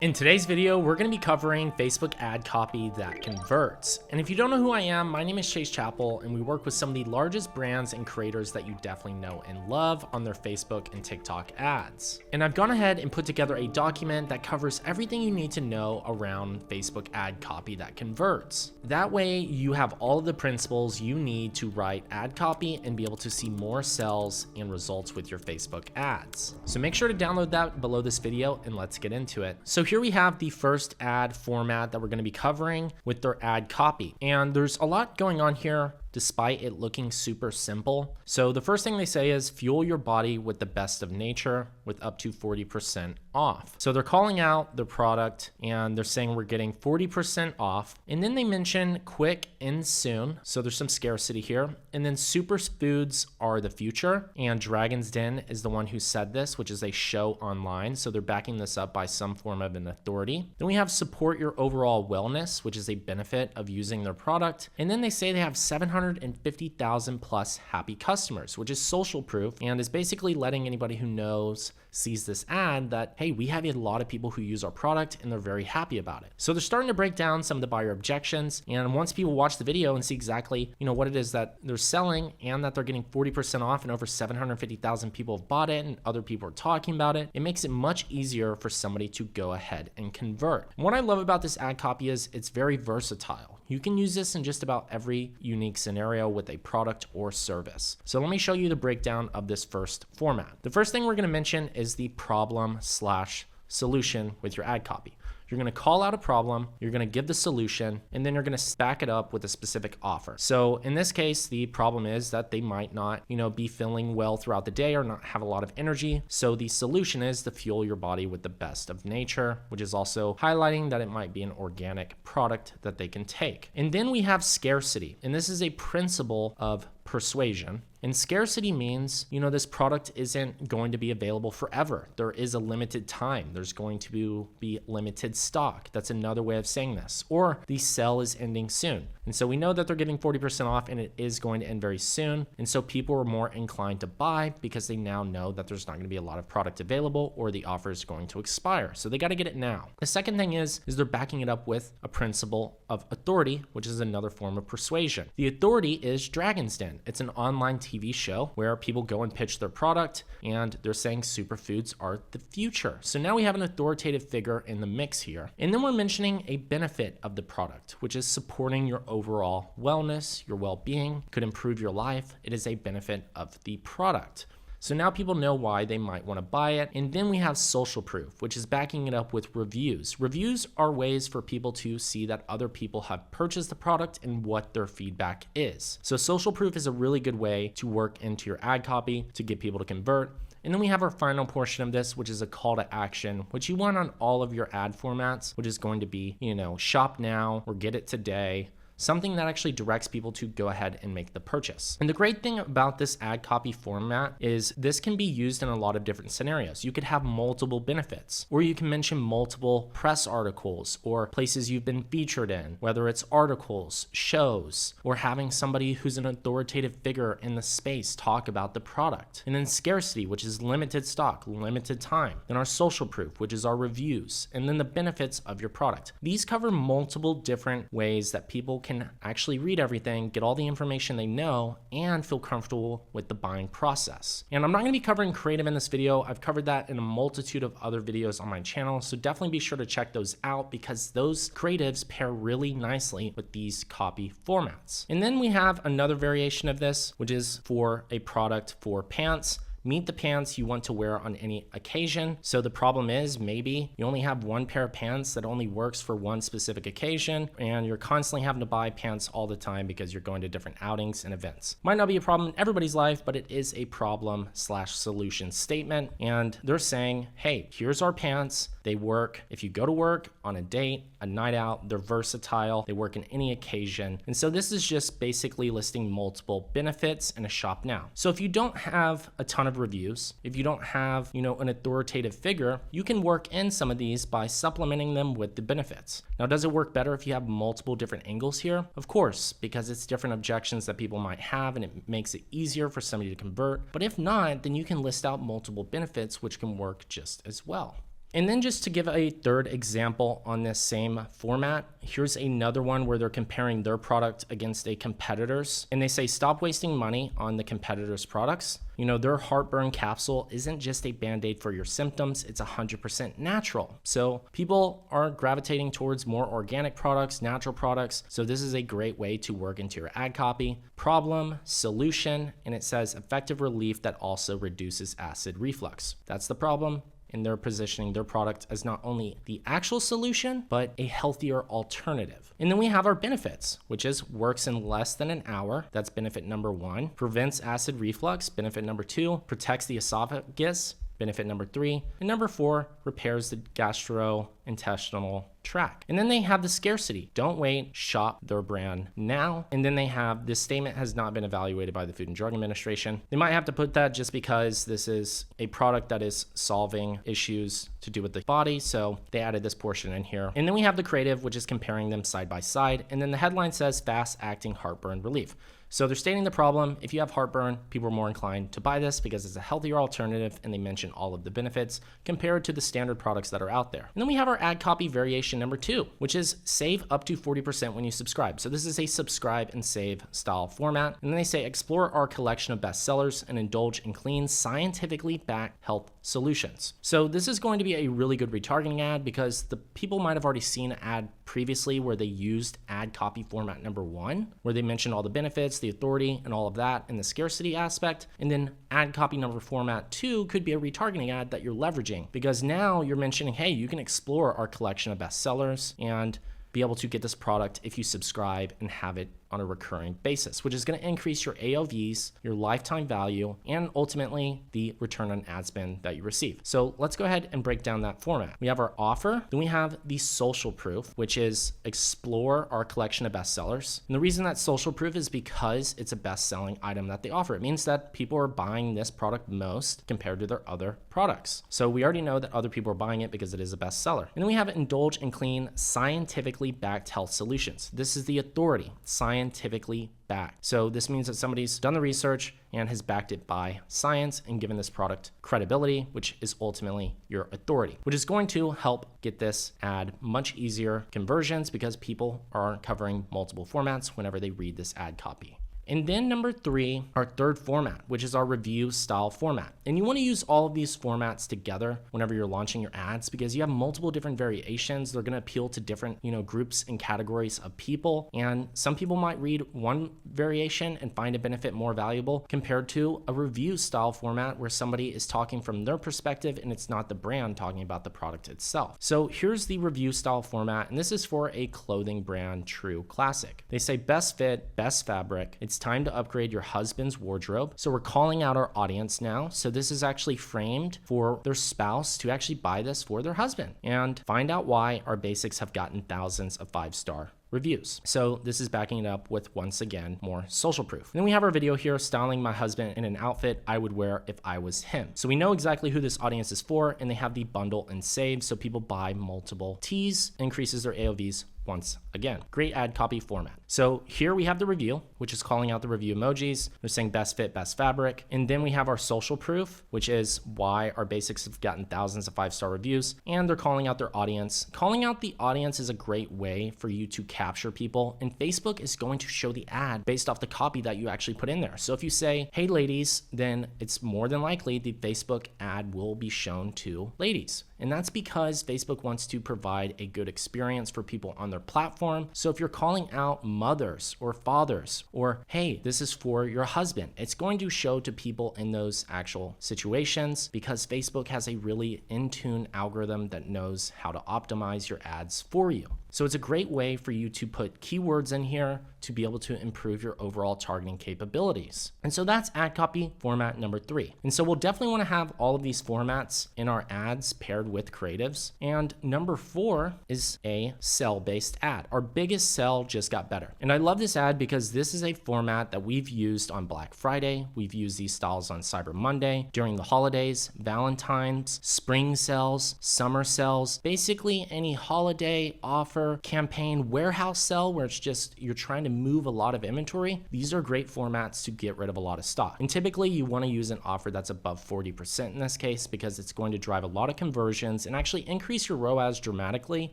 In today's video, we're going to be covering Facebook ad copy that converts. And if you don't know who I am, my name is Chappell, and we work with some of the largest brands and creators that you definitely know and love on their Facebook and TikTok ads. And I've gone ahead and put together a document that covers everything you need to know around Facebook ad copy that converts. That way, you have all of the principles you need to write ad copy and be able to see more sales and results with your Facebook ads. So make sure to download that below this video and let's get into it. So here we have the first ad format that we're going to be covering with their ad copy. And there's a lot going on here despite it looking super simple. So the first thing they say is fuel your body with the best of nature with up to 40% off. So they're calling out their product and they're saying we're getting 40% off. And then they mention quick and soon. So there's some scarcity here. And then superfoods are the future. And Dragon's Den is the one who said this, which is a show online. So they're backing this up by some form of an authority. Then we have support your overall wellness, which is a benefit of using their product. And then they say they have 750,000 plus happy customers, which is social proof and is basically letting anybody who knows, sees this ad that, hey, we have a lot of people who use our product and they're very happy about it. So they're starting to break down some of the buyer objections. And once people watch the video and see exactly, what it is that they're selling and that they're getting 40% off and over 750,000 people have bought it and other people are talking about it, it makes it much easier for somebody to go ahead and convert. And what I love about this ad copy is it's very versatile. You can use this in just about every unique scenario with a product or service. So let me show you the breakdown of this first format. The first thing we're going to mention is the problem/solution with your ad copy. You're going to call out a problem, you're going to give the solution, and then you're going to back it up with a specific offer. So in this case, the problem is that they might not, be feeling well throughout the day or not have a lot of energy. So the solution is to fuel your body with the best of nature, which is also highlighting that it might be an organic product that they can take. And then we have scarcity, and this is a principle of persuasion. And scarcity means, this product isn't going to be available forever. There is a limited time. There's going to be limited stock. That's another way of saying this. Or the sale is ending soon. And so we know that they're getting 40% off and it is going to end very soon. And so people are more inclined to buy because they now know that there's not going to be a lot of product available or the offer is going to expire. So they got to get it now. The second thing is they're backing it up with a principle of authority, which is another form of persuasion. The authority is Dragon's Den. It's an online TV show where people go and pitch their product and they're saying superfoods are the future. So now we have an authoritative figure in the mix here. And then we're mentioning a benefit of the product, which is supporting your overall wellness, your well-being, could improve your life. It is a benefit of the product. So now people know why they might want to buy it. And then we have social proof, which is backing it up with reviews. Reviews are ways for people to see that other people have purchased the product and what their feedback is. So social proof is a really good way to work into your ad copy to get people to convert. And then we have our final portion of this, which is a call to action, which you want on all of your ad formats, which is going to be, shop now or get it today. Something that actually directs people to go ahead and make the purchase. And the great thing about this ad copy format is this can be used in a lot of different scenarios. You could have multiple benefits, or you can mention multiple press articles or places you've been featured in, whether it's articles, shows, or having somebody who's an authoritative figure in the space talk about the product. And then scarcity, which is limited stock, limited time. Then our social proof, which is our reviews, and then the benefits of your product. These cover multiple different ways that people can actually read everything, get all the information they know, and feel comfortable with the buying process. And I'm not going to be covering creative in this video. I've covered that in a multitude of other videos on my channel, so definitely be sure to check those out because those creatives pair really nicely with these copy formats. And then we have another variation of this, which is for a product for pants. Meet the pants you want to wear on any occasion. So the problem is maybe you only have one pair of pants that only works for one specific occasion and you're constantly having to buy pants all the time because you're going to different outings and events. Might not be a problem in everybody's life, but it is a problem/solution statement. And they're saying, hey, here's our pants. They work if you go to work, on a date, a night out. They're versatile. They work in any occasion. And so this is just basically listing multiple benefits in a shop now. So if you don't have a ton of reviews, if you don't have, an authoritative figure, you can work in some of these by supplementing them with the benefits. Now, does it work better if you have multiple different angles here? Of course, because it's different objections that people might have and it makes it easier for somebody to convert. But if not, then you can list out multiple benefits, which can work just as well. And then just to give a third example on this same format, here's another one where they're comparing their product against a competitor's. And they say, stop wasting money on the competitor's products. You know, their heartburn capsule isn't just a band-aid for your symptoms, it's 100% natural. So people are gravitating towards more organic products, natural products. So this is a great way to work into your ad copy. Problem, solution, and it says effective relief that also reduces acid reflux. That's the problem. And they're positioning their product as not only the actual solution, but a healthier alternative. And then we have our benefits, which is works in less than an hour. That's benefit number 1. Prevents acid reflux, benefit number 2. Protects the esophagus, benefit number 3. And number 4, repairs the gastrointestinal tract. And then they have the scarcity. Don't wait, shop their brand now. And then they have this statement has not been evaluated by the Food and Drug Administration. They might have to put that just because this is a product that is solving issues to do with the body. So they added this portion in here. And then we have the creative, which is comparing them side by side. And then the headline says fast acting heartburn relief. So they're stating the problem. If you have heartburn, people are more inclined to buy this because it's a healthier alternative, and they mention all of the benefits compared to the standard products that are out there. And then we have our ad copy variation number 2, which is save up to 40% when you subscribe. So this is a subscribe and save style format. And then they say explore our collection of bestsellers and indulge in clean, scientifically backed health solutions. So this is going to be a really good retargeting ad because the people might have already seen an ad previously where they used ad copy format number 1, where they mentioned all the benefits, the authority, and all of that, and the scarcity aspect. And then ad copy number format 2 could be a retargeting ad that you're leveraging because now you're mentioning, hey, you can explore our collection of bestsellers and be able to get this product if you subscribe and have it on a recurring basis, which is going to increase your AOVs, your lifetime value, and ultimately the return on ad spend that you receive. So let's go ahead and break down that format. We have our offer, then we have the social proof, which is explore our collection of bestsellers. And the reason that's social proof is because it's a best-selling item that they offer. It means that people are buying this product most compared to their other products. So we already know that other people are buying it because it is a bestseller. And then we have indulge in clean, scientifically backed health solutions. This is the authority, scientifically backed. So this means that somebody's done the research and has backed it by science and given this product credibility, which is ultimately your authority, which is going to help get this ad much easier conversions because people are covering multiple formats whenever they read this ad copy. And then number 3, our third format, which is our review style format. And you want to use all of these formats together whenever you're launching your ads because you have multiple different variations. They're going to appeal to different, groups and categories of people. And some people might read one variation and find a benefit more valuable compared to a review style format where somebody is talking from their perspective and it's not the brand talking about the product itself. So here's the review style format, and this is for a clothing brand, True Classic. They say best fit, best fabric. It's time to upgrade your husband's wardrobe. So we're calling out our audience now. So this is actually framed for their spouse to actually buy this for their husband and find out why our basics have gotten thousands of 5-star reviews. So this is backing it up with, once again, more social proof. And then we have our video here, styling my husband in an outfit I would wear if I was him. So we know exactly who this audience is for, and they have the bundle and save. So people buy multiple tees, increases their AOVs once again. Great ad copy format. So here we have the review, which is calling out the review emojis. They're saying best fit, best fabric. And then we have our social proof, which is why our basics have gotten thousands of 5-star reviews. And they're calling out their audience. Calling out the audience is a great way for you to capture people. And Facebook is going to show the ad based off the copy that you actually put in there. So if you say, hey ladies, then it's more than likely the Facebook ad will be shown to ladies. And that's because Facebook wants to provide a good experience for people on their platform. So if you're calling out mothers or fathers, or hey, this is for your husband, it's going to show to people in those actual situations because Facebook has a really in-tune algorithm that knows how to optimize your ads for you. So it's a great way for you to put keywords in here to be able to improve your overall targeting capabilities. And so that's ad copy format number 3. And so we'll definitely want to have all of these formats in our ads paired with creatives. And number 4 is a sell-based ad. Our biggest sell just got better. And I love this ad because this is a format that we've used on Black Friday. We've used these styles on Cyber Monday, during the holidays, Valentine's, spring sales, summer sales, basically any holiday offer, campaign, warehouse sell where it's just you're trying to move a lot of inventory. These are great formats to get rid of a lot of stock. And typically you want to use an offer that's above 40% in this case because it's going to drive a lot of conversion conversions and actually increase your ROAS dramatically.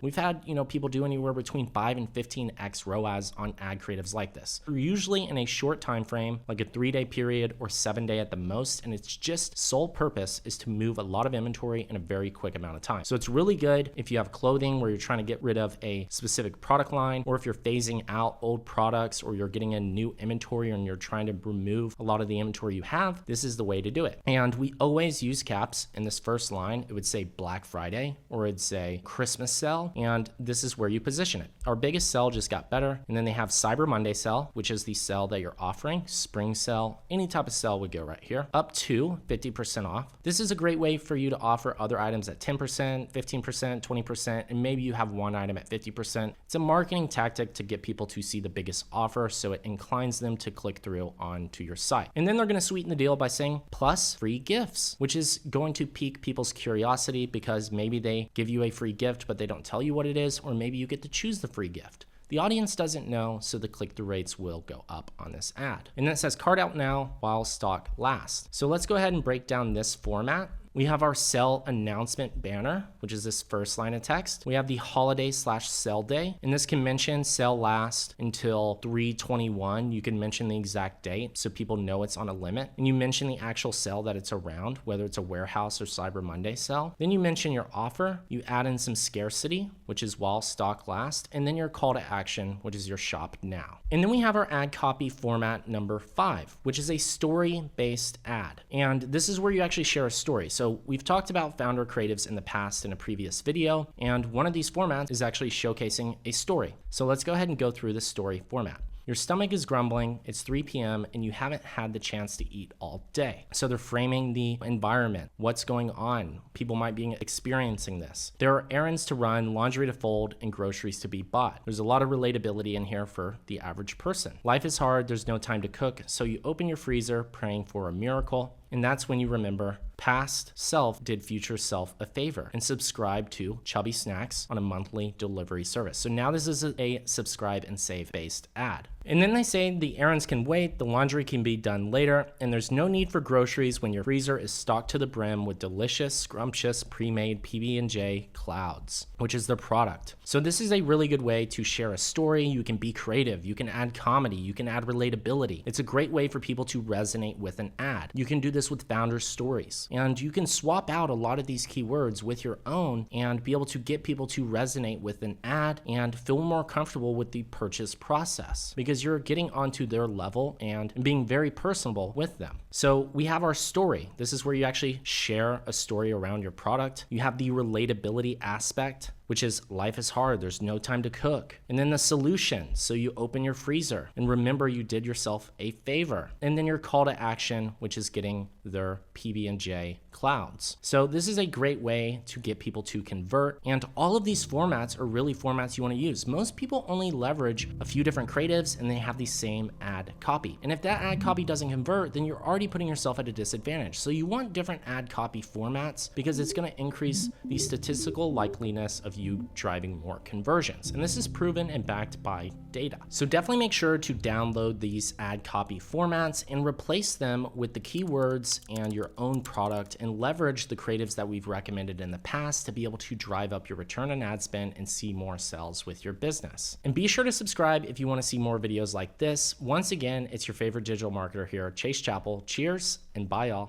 We've had, people do anywhere between 5 and 15x ROAS on ad creatives like this. Usually in a short time frame, like a 3-day period or 7-day at the most, and its just sole purpose is to move a lot of inventory in a very quick amount of time. So it's really good if you have clothing where you're trying to get rid of a specific product line, or if you're phasing out old products, or you're getting in new inventory and you're trying to remove a lot of the inventory you have. This is the way to do it. And we always use caps. In this first line, it would say Black Friday, or it'd say Christmas sale, and this is where you position it. Our biggest sale just got better, and then they have Cyber Monday sale, which is the sale that you're offering, spring sale, any type of sale would go right here, up to 50% off. This is a great way for you to offer other items at 10%, 15%, 20%, and maybe you have one item at 50%. It's a marketing tactic to get people to see the biggest offer, so it inclines them to click through onto your site. And then they're going to sweeten the deal by saying plus free gifts, which is going to pique people's curiosity because maybe they give you a free gift, but they don't tell you what it is, or maybe you get to choose the free gift. The audience doesn't know, so the click-through rates will go up on this ad. And then it says cart out now while stock lasts. So let's go ahead and break down this format. We have our sale announcement banner, which is this first line of text. We have the holiday/sale day, and this can mention sale last until 3/21. You can mention the exact date so people know it's on a limit. And you mention the actual sale that it's around, whether it's a warehouse or Cyber Monday sale. Then you mention your offer. You add in some scarcity, which is while stock lasts, and then your call to action, which is your shop now. And then we have our ad copy format number 5, which is a story-based ad. And this is where you actually share a story. So we've talked about founder creatives in the past in a previous video, and one of these formats is actually showcasing a story. So let's go ahead and go through the story format. Your stomach is grumbling, it's 3 p.m., and you haven't had the chance to eat all day. So they're framing the environment, what's going on. People might be experiencing this. There are errands to run, laundry to fold, and groceries to be bought. There's a lot of relatability in here for the average person. Life is hard, there's no time to cook, so you open your freezer praying for a miracle, and that's when you remember past self did future self a favor and subscribe to Chubby Snacks on a monthly delivery service. So now this is a subscribe and save based ad. And then they say the errands can wait, the laundry can be done later, and there's no need for groceries when your freezer is stocked to the brim with delicious, scrumptious, pre-made PB&J clouds, which is their product. So this is a really good way to share a story. You can be creative, you can add comedy, you can add relatability. It's a great way for people to resonate with an ad. You can do this with founder stories, and you can swap out a lot of these keywords with your own and be able to get people to resonate with an ad and feel more comfortable with the purchase process because you're getting onto their level and being very personable with them. So we have our story. This is where you actually share a story around your product. You have the relatability aspect, which is life is hard, there's no time to cook. And then the solution, so you open your freezer and remember you did yourself a favor. And then your call to action, which is getting their PB&J clouds. So this is a great way to get people to convert, and all of these formats are really formats you want to use. Most people only leverage a few different creatives and they have the same ad copy. And if that ad copy doesn't convert, then you're already putting yourself at a disadvantage. So you want different ad copy formats because it's going to increase the statistical likeliness of you driving more conversions. And this is proven and backed by data. So definitely make sure to download these ad copy formats and replace them with the keywords and your own product and leverage the creatives that we've recommended in the past to be able to drive up your return on ad spend and see more sales with your business. And be sure to subscribe if you want to see more videos like this. Once again, it's your favorite digital marketer here, Chase Chappell. Cheers and bye y'all.